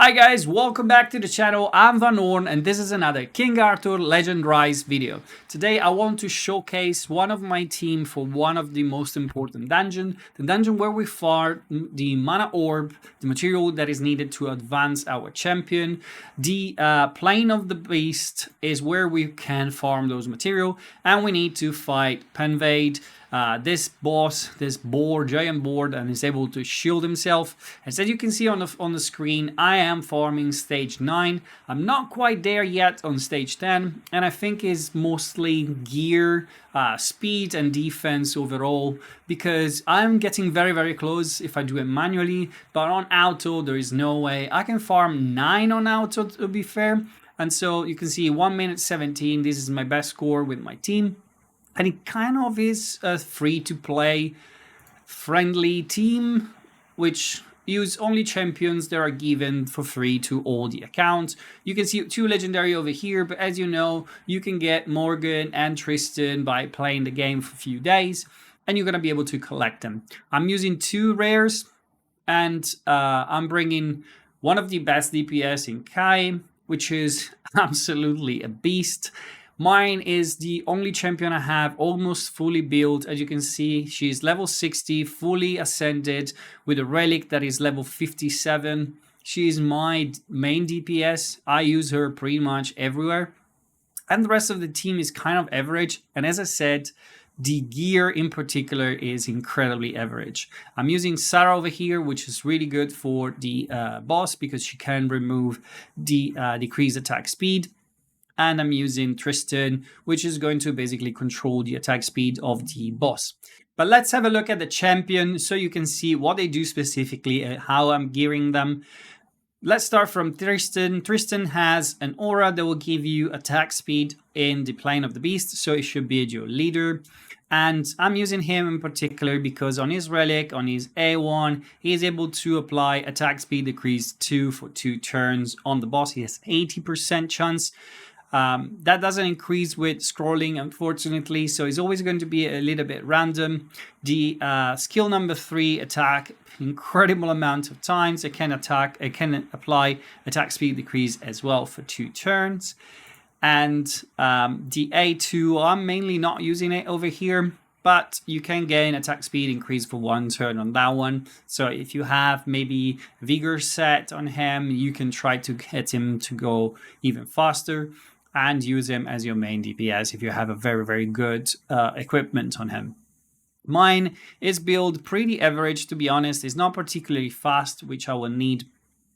Hi guys, welcome back to the channel. I'm Van Orn and this is another King Arthur Legend Rise video. Today I want to showcase one of my team for one of the most important dungeon. The dungeon where we farm the mana orb, the material that is needed to advance our champion. The plane of the beast is where we can farm those material, and we need to fight Penveid. This boss, this giant board, and is able to shield himself. As you can see on the screen, I am farming stage 9. I'm not quite there yet on stage 10, and I think is mostly gear, speed, and defense overall, because I'm getting very close if I do it manually. But on auto, there is no way I can farm 9 on auto, to be fair. And so you can see 1 minute 17. This is my best score with my team. And it kind of is a free-to-play friendly team, which use only champions that are given for free to all the accounts. You can see 2 legendary over here, but as you know, you can get Morgan and Tristan by playing the game for a few days, and you're going to be able to collect them. I'm using 2 rares, and I'm bringing one of the best DPS in Kai, which is absolutely a beast. Mine is the only champion I have almost fully built. As you can see, she's level 60, fully ascended, with a relic that is level 57. She is my main DPS. I use her pretty much everywhere. And the rest of the team is kind of average. And as I said, the gear in particular is incredibly average. I'm using Sarah over here, which is really good for the boss because she can remove the decreased attack speed. And I'm using Tristan, which is going to basically control the attack speed of the boss. But let's have a look at the champion so you can see what they do specifically and how I'm gearing them. Let's start from Tristan. Tristan has an aura that will give you attack speed in the plane of the beast, so it should be your leader. And I'm using him in particular because on his relic, on his A1, he is able to apply attack speed decrease 2 for 2 turns on the boss. He has 80% chance. That doesn't increase with scrolling, unfortunately, so it's always going to be a little bit random. The skill number 3 attack, incredible amount of times. It can apply attack speed decrease as well for 2 turns. And the A2, I'm mainly not using it over here, but you can gain attack speed increase for 1 turn on that one. So if you have maybe vigor set on him, you can try to get him to go even faster and use him as your main DPS if you have a very good equipment on him. Mine is built pretty average, to be honest. It's not particularly fast, which I will need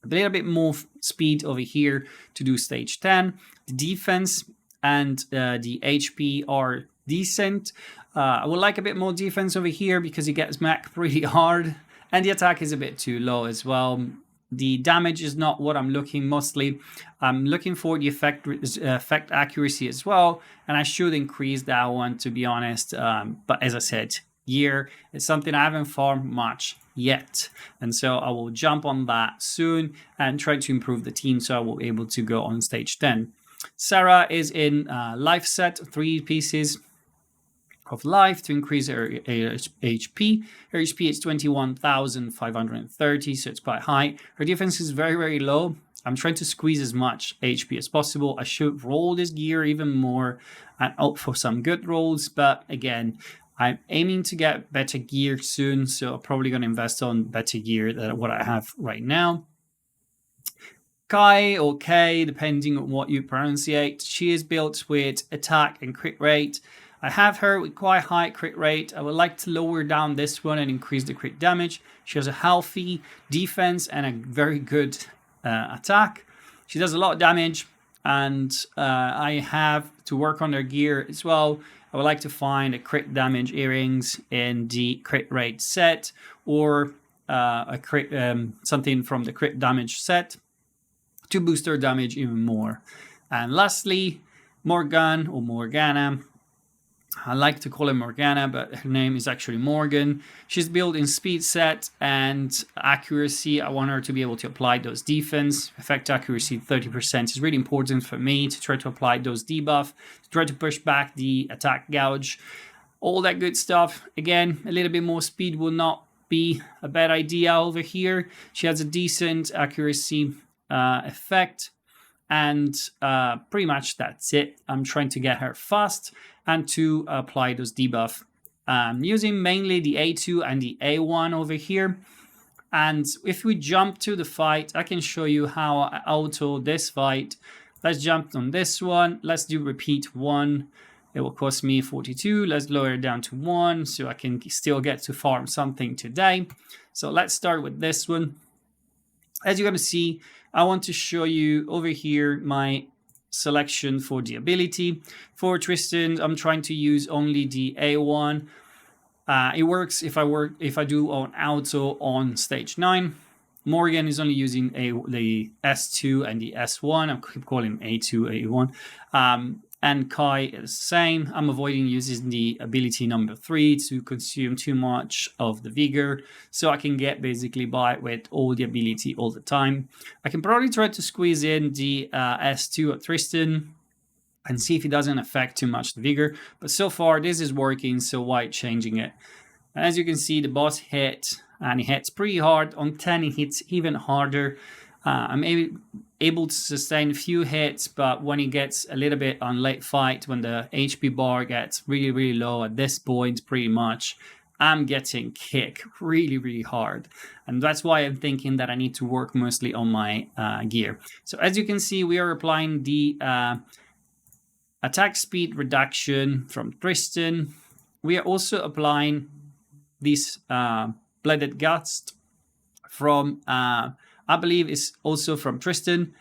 a little bit more speed over here to do stage 10. The defense and the HP are decent. I would like a bit more defense over here because he gets smacked pretty hard, and the attack is a bit too low as well. The damage is not what I'm looking mostly. I'm looking for the effect accuracy as well, and I should increase that one, to be honest. But as I said, gear is something I haven't farmed much yet, and so I will jump on that soon and try to improve the team so I will be able to go on stage 10. Sarah is in life set, 3 pieces of life to increase her HP. Her HP is 21,530, so it's quite high. Her defense is very low. I'm trying to squeeze as much HP as possible. I should roll this gear even more and opt for some good rolls, but again, I'm aiming to get better gear soon, so I'm probably going to invest on better gear than what I have right now. Kai, or K, depending on what you pronunciate. She is built with attack and crit rate. I have her with quite high crit rate. I would like to lower down this one and increase the crit damage. She has a healthy defense and a very good attack. She does a lot of damage, and I have to work on her gear as well. I would like to find a crit damage earrings in the crit rate set, or a crit something from the crit damage set to boost her damage even more. And lastly, Morgan or Morgana. I like to call her Morgana, but her name is actually Morgan. She's built in speed set and accuracy. I want her to be able to apply those defense. Effect accuracy 30% is really important for me to try to apply those debuff, to try to push back the attack gouge, all that good stuff. Again, a little bit more speed will not be a bad idea over here. She has a decent accuracy effect. And pretty much that's it. I'm trying to get her fast and to apply those debuff using mainly the A2 and the A1 over here. And if we jump to the fight, I can show you how I auto this fight. Let's jump on this one. Let's do repeat 1. It will cost me 42. Let's lower it down to 1 so I can still get to farm something today. So let's start with this one. As you're going to see, I want to show you over here my selection for the ability. For Tristan, I'm trying to use only the A1. It works if I do on auto on stage 9. Morgan is only using the S2 and the S1. I keep calling A2, A1. And Kai is the same. I'm avoiding using the ability number 3 to consume too much of the vigor, so I can get basically by with all the ability all the time. I can probably try to squeeze in the S2 at Tristan and see if it doesn't affect too much the vigor. But so far this is working, so why changing it? And as you can see, the boss hit, and he hits pretty hard. On 10 he hits even harder. I'm able to sustain a few hits, but when he gets a little bit on late fight, when the HP bar gets really, really low at this point, pretty much, I'm getting kicked really, really hard. And that's why I'm thinking that I need to work mostly on my gear. So as you can see, we are applying the attack speed reduction from Tristan. We are also applying this Blooded Gust from... I believe it's also from Tristan.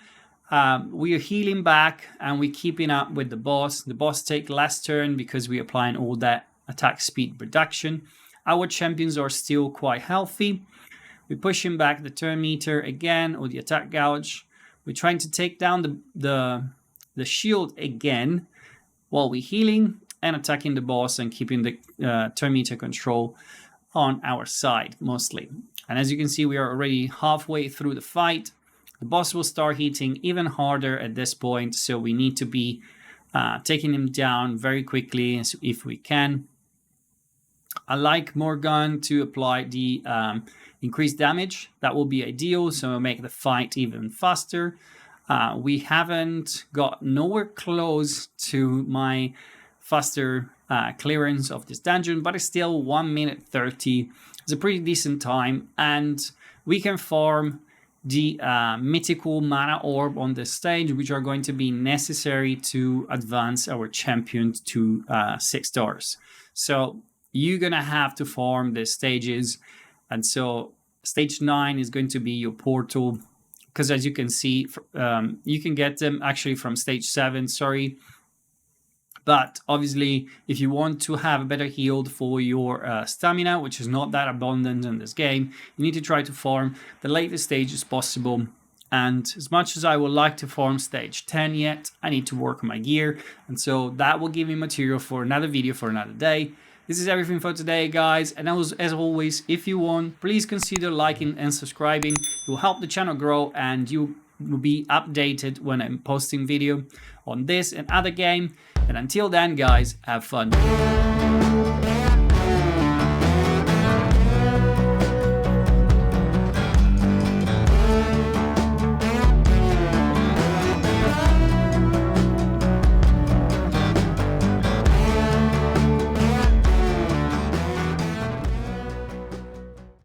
We are healing back and we're keeping up with the boss. The boss take last turn because we're applying all that attack speed reduction. Our champions are still quite healthy. We're pushing back the turn meter again, or the attack gouge. We're trying to take down the shield again while we're healing and attacking the boss and keeping the turn meter control on our side mostly. And as you can see, we are already halfway through the fight. The boss will start hitting even harder at this point, so we need to be taking him down very quickly if we can. I like Morgan to apply the increased damage. That will be ideal, so it'll make the fight even faster. We haven't got nowhere close to my faster clearance of this dungeon, but it's still 1 minute 30. It's a pretty decent time, and we can farm the mythical mana orb on this stage, which are going to be necessary to advance our champion to 6 stars. So you're gonna have to farm the stages, and so stage 9 is going to be your portal, because as you can see, you can get them actually from stage 7, sorry. But obviously, if you want to have a better heal for your stamina, which is not that abundant in this game, you need to try to farm the latest stages possible. And as much as I would like to farm stage 10 yet, I need to work on my gear. And so that will give me material for another video for another day. This is everything for today, guys. And as always, if you want, please consider liking and subscribing. It will help the channel grow, and you will be updated when I'm posting video on this and other game. And until then, guys, have fun.